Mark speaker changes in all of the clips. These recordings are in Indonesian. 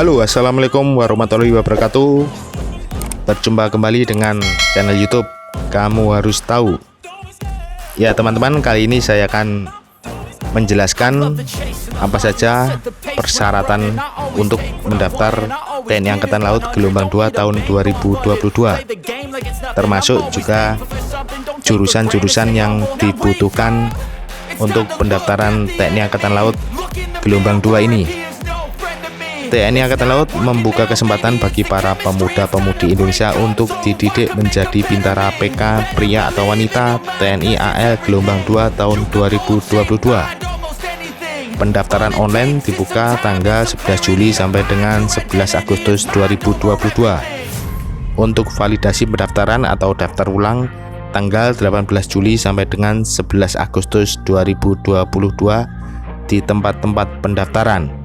Speaker 1: Halo, assalamualaikum warahmatullahi wabarakatuh. Berjumpa kembali dengan channel YouTube Kamu Harus Tahu. Ya teman-teman, kali ini saya akan menjelaskan apa saja persyaratan untuk mendaftar TNI Angkatan Laut Gelombang 2 tahun 2022, termasuk juga jurusan-jurusan yang dibutuhkan untuk pendaftaran TNI Angkatan Laut Gelombang 2 ini. TNI Angkatan Laut membuka kesempatan bagi para pemuda-pemudi Indonesia untuk dididik menjadi bintara PK pria atau wanita TNI AL Gelombang 2 tahun 2022. Pendaftaran online dibuka tanggal 11 Juli sampai dengan 11 Agustus 2022. Untuk validasi pendaftaran atau daftar ulang tanggal 18 Juli sampai dengan 11 Agustus 2022 di tempat-tempat pendaftaran.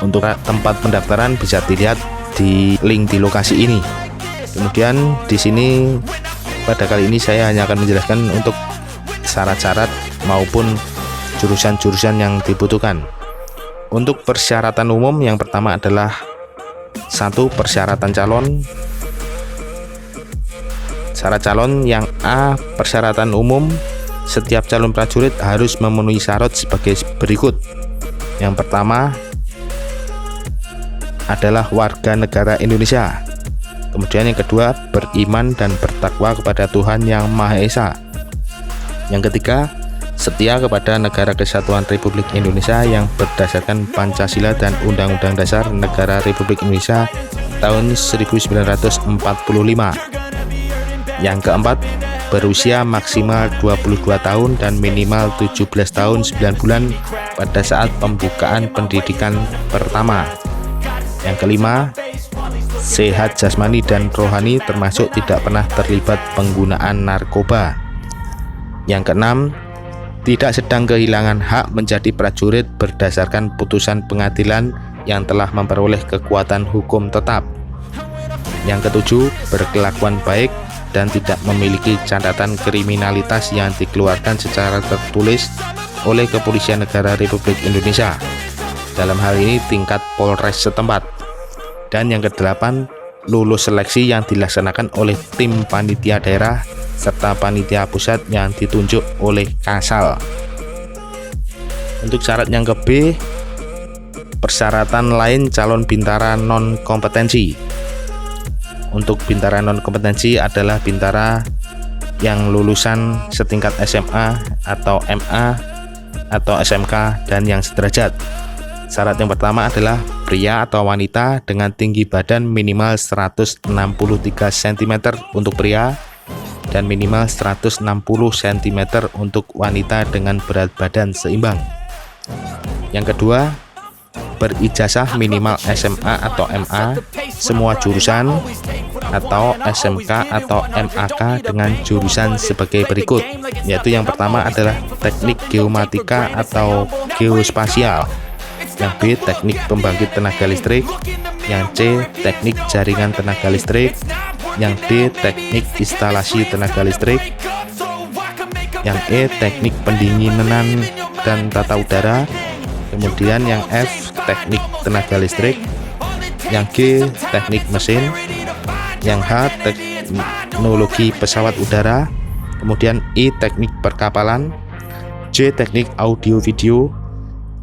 Speaker 1: Untuk tempat pendaftaran bisa dilihat di link di lokasi ini. Kemudian di sini pada kali ini saya hanya akan menjelaskan untuk syarat-syarat maupun jurusan-jurusan yang dibutuhkan. Untuk persyaratan umum yang pertama adalah 1. Persyaratan calon. Syarat calon yang A. Persyaratan umum, setiap calon prajurit harus memenuhi syarat sebagai berikut. Yang pertama adalah warga negara Indonesia. Kemudian yang kedua, beriman dan bertakwa kepada Tuhan Yang Maha Esa. Yang ketiga, setia kepada Negara Kesatuan Republik Indonesia yang berdasarkan Pancasila dan Undang-Undang Dasar Negara Republik Indonesia tahun 1945. Yang keempat, berusia maksimal 22 tahun dan minimal 17 tahun 9 bulan pada saat pembukaan pendidikan pertama. Yang kelima, sehat jasmani dan rohani termasuk tidak pernah terlibat penggunaan narkoba. Yang keenam, tidak sedang kehilangan hak menjadi prajurit berdasarkan putusan pengadilan yang telah memperoleh kekuatan hukum tetap. Yang ketujuh, berkelakuan baik dan tidak memiliki catatan kriminalitas yang dikeluarkan secara tertulis oleh Kepolisian Negara Republik Indonesia, dalam hal ini tingkat Polres setempat. Dan yang kedelapan, lulus seleksi yang dilaksanakan oleh tim panitia daerah serta panitia pusat yang ditunjuk oleh Kasal. Untuk syarat yang ke B, persyaratan lain calon bintara non kompetensi. Untuk bintara non kompetensi adalah bintara yang lulusan setingkat SMA atau MA atau SMK dan yang sederajat. Syarat yang pertama adalah pria atau wanita dengan tinggi badan minimal 163 cm untuk pria dan minimal 160 cm untuk wanita dengan berat badan seimbang. Yang kedua, berijazah minimal SMA atau MA semua jurusan atau SMK atau MAK dengan jurusan sebagai berikut, yaitu yang pertama adalah teknik geomatika atau geospasial, yang B teknik pembangkit tenaga listrik, yang C teknik jaringan tenaga listrik, yang D teknik instalasi tenaga listrik, yang E teknik pendinginan dan tata udara, kemudian yang F teknik tenaga listrik, yang G teknik mesin, yang H teknologi pesawat udara, kemudian I teknik perkapalan, J teknik audio video,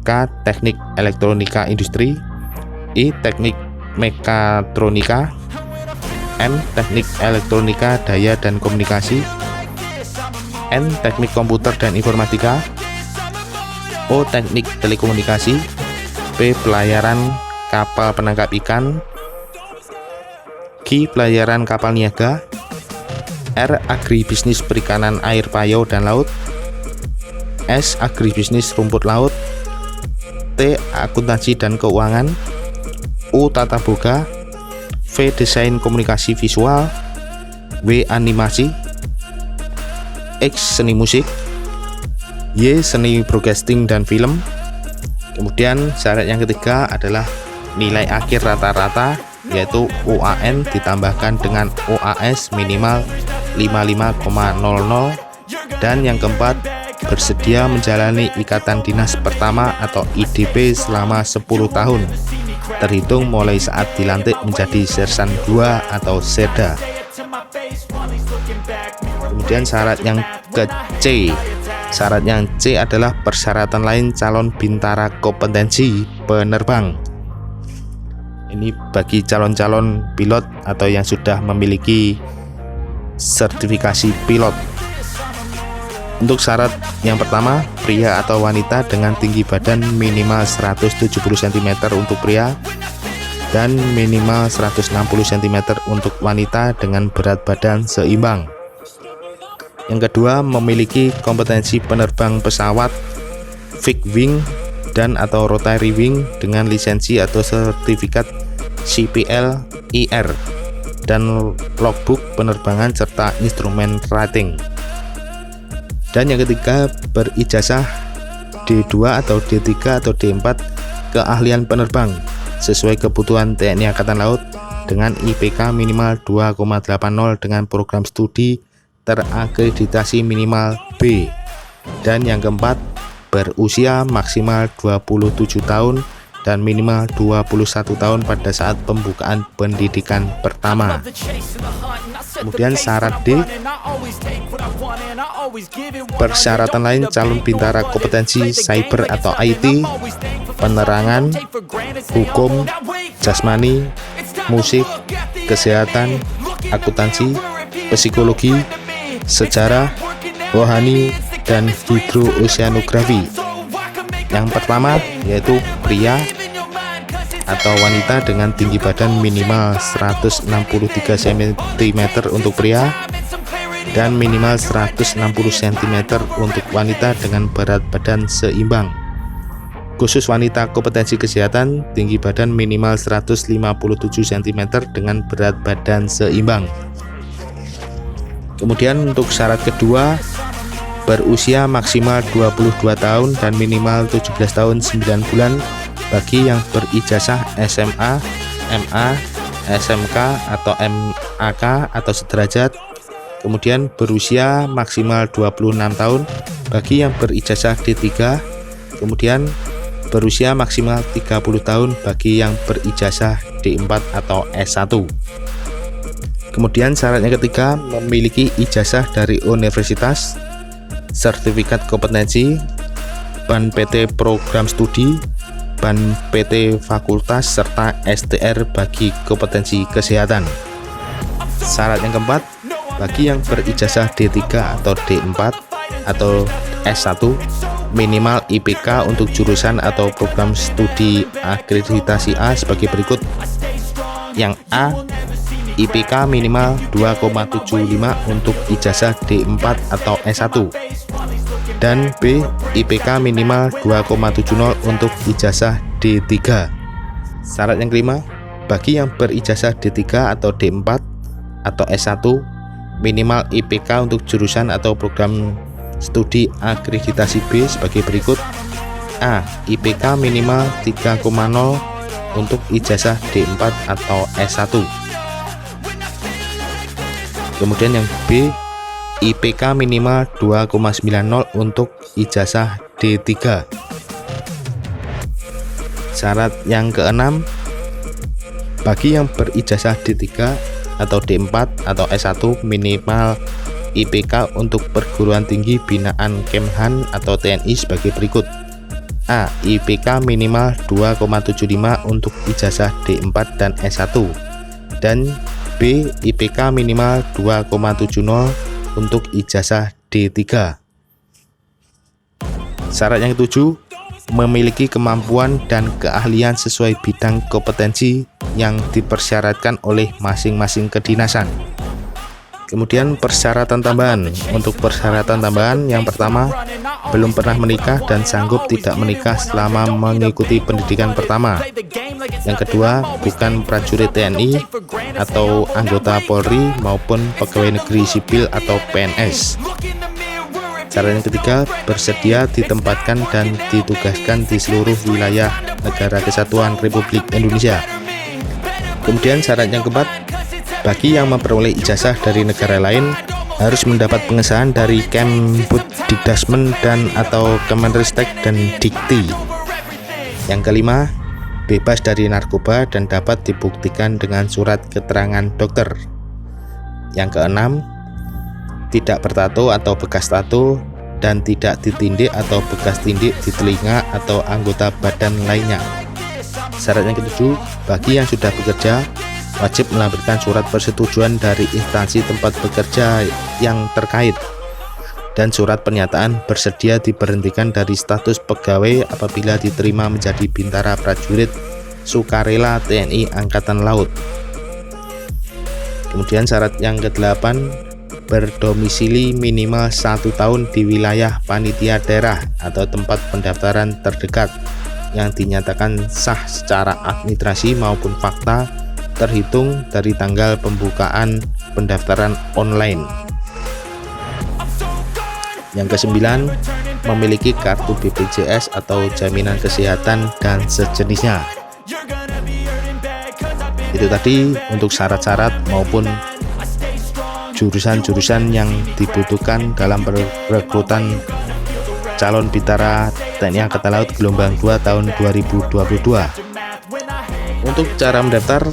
Speaker 1: K teknik elektronika industri, I teknik mekatronika, M teknik elektronika daya dan komunikasi, N teknik komputer dan informatika, O teknik telekomunikasi, P pelayaran kapal penangkap ikan, Q pelayaran kapal niaga, R agribisnis perikanan air payau dan laut, S agribisnis rumput laut, T akuntansi dan keuangan, U tata boga, V desain komunikasi visual, W animasi, X seni musik, Y seni broadcasting dan film. Kemudian syarat yang ketiga adalah nilai akhir rata-rata, yaitu UAN ditambahkan dengan OAS minimal 55,00. Dan yang keempat, bersedia menjalani ikatan dinas pertama atau IDP selama 10 tahun terhitung mulai saat dilantik menjadi Sersan 2 atau Serda. Kemudian syarat yang ke-C. Syarat yang C adalah persyaratan lain calon bintara kompetensi penerbang. Ini bagi calon-calon pilot atau yang sudah memiliki sertifikasi pilot. Untuk syarat yang pertama, pria atau wanita dengan tinggi badan minimal 170 cm untuk pria dan minimal 160 cm untuk wanita dengan berat badan seimbang. Yang kedua, memiliki kompetensi penerbang pesawat fixed wing dan atau rotary wing dengan lisensi atau sertifikat CPL IR dan logbook penerbangan serta instrumen rating. Dan yang ketiga, berijazah D2 atau D3 atau D4 keahlian penerbang sesuai kebutuhan TNI Angkatan Laut dengan IPK minimal 2,80 dengan program studi terakreditasi minimal B. Dan yang keempat, berusia maksimal 27 tahun dan minimal 21 tahun pada saat pembukaan pendidikan pertama. Kemudian syarat D, persyaratan lain calon bintara kompetensi cyber atau IT, penerangan, hukum, jasmani, musik, kesehatan, akuntansi, psikologi, sejarah, rohani, dan hidrooceanografi. Yang pertama yaitu pria atau wanita dengan tinggi badan minimal 163 cm untuk pria dan minimal 160 cm untuk wanita dengan berat badan seimbang. Khusus wanita kompetensi kesehatan, tinggi badan minimal 157 cm dengan berat badan seimbang. Kemudian untuk syarat kedua, berusia maksimal 22 tahun dan minimal 17 tahun 9 bulan bagi yang berijazah SMA, MA, SMK atau MAK atau sederajat. Kemudian berusia maksimal 26 tahun bagi yang berijazah D3. Kemudian berusia maksimal 30 tahun bagi yang berijazah D4 atau S1. Kemudian syarat yang ketiga, memiliki ijazah dari universitas, sertifikat kompetensi, BAN PT program studi, BAN PT fakultas, serta STR bagi kompetensi kesehatan. Syarat yang keempat, bagi yang berijazah D3 atau D4 atau S1, minimal IPK untuk jurusan atau program studi akreditasi A sebagai berikut. Yang A, IPK minimal 2,75 untuk ijazah D4 atau S1, dan B, IPK minimal 2,70 untuk ijazah D3. Syarat yang kelima, bagi yang berijazah D3 atau D4 atau S1, minimal IPK untuk jurusan atau program studi akreditasi B sebagai berikut. A, IPK minimal 3,0 untuk ijazah D4 atau S1. Kemudian yang B, IPK minimal 2,90 untuk ijazah D3. Syarat yang keenam, bagi yang berijazah D3 atau D4 atau S1, minimal IPK untuk perguruan tinggi binaan Kemhan atau TNI sebagai berikut. A, IPK minimal 2,75 untuk ijazah D4 dan S1, dan B, IPK minimal 2,70 untuk ijazah D3. Syarat yang ketujuh, memiliki kemampuan dan keahlian sesuai bidang kompetensi yang dipersyaratkan oleh masing-masing kedinasan. Kemudian persyaratan tambahan. Untuk persyaratan tambahan, yang pertama, belum pernah menikah dan sanggup tidak menikah selama mengikuti pendidikan pertama. Yang kedua, bukan prajurit TNI atau anggota Polri maupun pegawai negeri sipil atau PNS. Syarat yang ketiga, bersedia ditempatkan dan ditugaskan di seluruh wilayah Negara Kesatuan Republik Indonesia. Kemudian syarat yang keempat, bagi yang memperoleh ijazah dari negara lain harus mendapat pengesahan dari Kemdikbud dan atau Kemenristek dan Dikti. Yang kelima, bebas dari narkoba dan dapat dibuktikan dengan surat keterangan dokter. Yang keenam, tidak bertato atau bekas tato dan tidak ditindik atau bekas tindik di telinga atau anggota badan lainnya. Syarat yang ketujuh, bagi yang sudah bekerja wajib melampirkan surat persetujuan dari instansi tempat bekerja yang terkait dan surat pernyataan bersedia diberhentikan dari status pegawai apabila diterima menjadi bintara prajurit sukarela TNI Angkatan Laut. Kemudian syarat yang ke-8, berdomisili minimal 1 tahun di wilayah panitia daerah atau tempat pendaftaran terdekat yang dinyatakan sah secara administrasi maupun fakta terhitung dari tanggal pembukaan pendaftaran online. Yang ke-9, memiliki kartu BPJS atau jaminan kesehatan dan sejenisnya. Itu tadi untuk syarat-syarat maupun jurusan-jurusan yang dibutuhkan dalam perekrutan calon bintara TNI Angkatan Laut gelombang 2 tahun 2022. Untuk cara mendaftar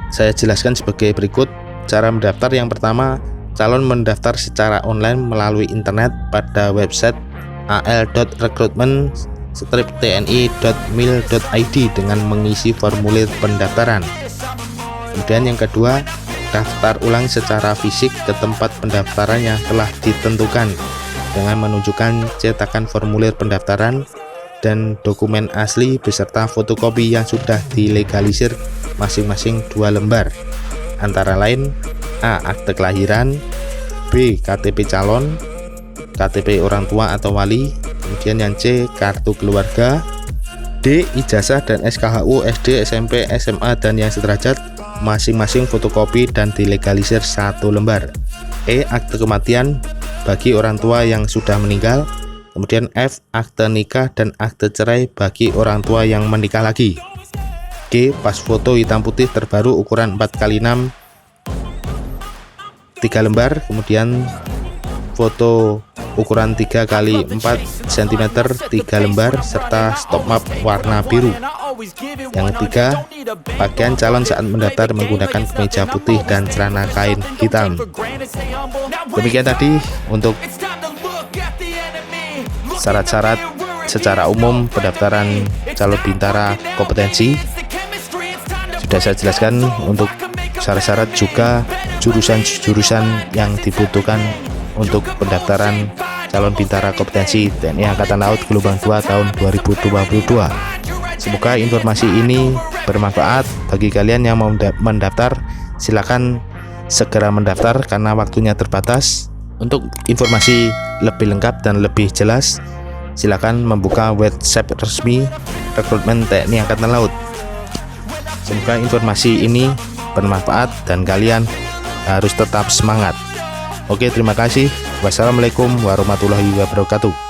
Speaker 1: saya jelaskan sebagai berikut. Cara mendaftar yang pertama, calon mendaftar secara online melalui internet pada website al.recruitment-tni.mil.id dengan mengisi formulir pendaftaran. Kemudian yang kedua, daftar ulang secara fisik ke tempat pendaftaran yang telah ditentukan dengan menunjukkan cetakan formulir pendaftaran dan dokumen asli beserta fotokopi yang sudah dilegalisir masing-masing 2 lembar, antara lain A. Akte kelahiran, B. KTP calon, KTP orang tua atau wali, kemudian yang C. Kartu keluarga, D. Ijazah dan SKHU SD, SMP, SMA dan yang sederajat masing-masing fotokopi dan dilegalisir 1 lembar, E. Akte kematian bagi orang tua yang sudah meninggal, kemudian F. Akte nikah dan akte cerai bagi orang tua yang menikah lagi, G. Pas foto hitam putih terbaru ukuran 4x6 3 lembar, kemudian foto ukuran 3x4 cm 3 lembar serta stop map warna biru. Yang ketiga, pakaian calon saat mendaftar menggunakan kemeja putih dan celana kain hitam. Demikian tadi untuk syarat-syarat secara umum pendaftaran calon bintara kompetensi. Sudah saya jelaskan untuk syarat-syarat juga jurusan-jurusan yang dibutuhkan untuk pendaftaran calon bintara kompetensi TNI Angkatan Laut gelombang 2 tahun 2022. Semoga informasi ini bermanfaat bagi kalian yang mau mendaftar. Silakan segera mendaftar karena waktunya terbatas. Untuk informasi lebih lengkap dan lebih jelas, silakan membuka website resmi rekrutmen TNI Angkatan Laut. Semoga informasi ini bermanfaat dan kalian harus tetap semangat. Oke, terima kasih. Wassalamualaikum warahmatullahi wabarakatuh.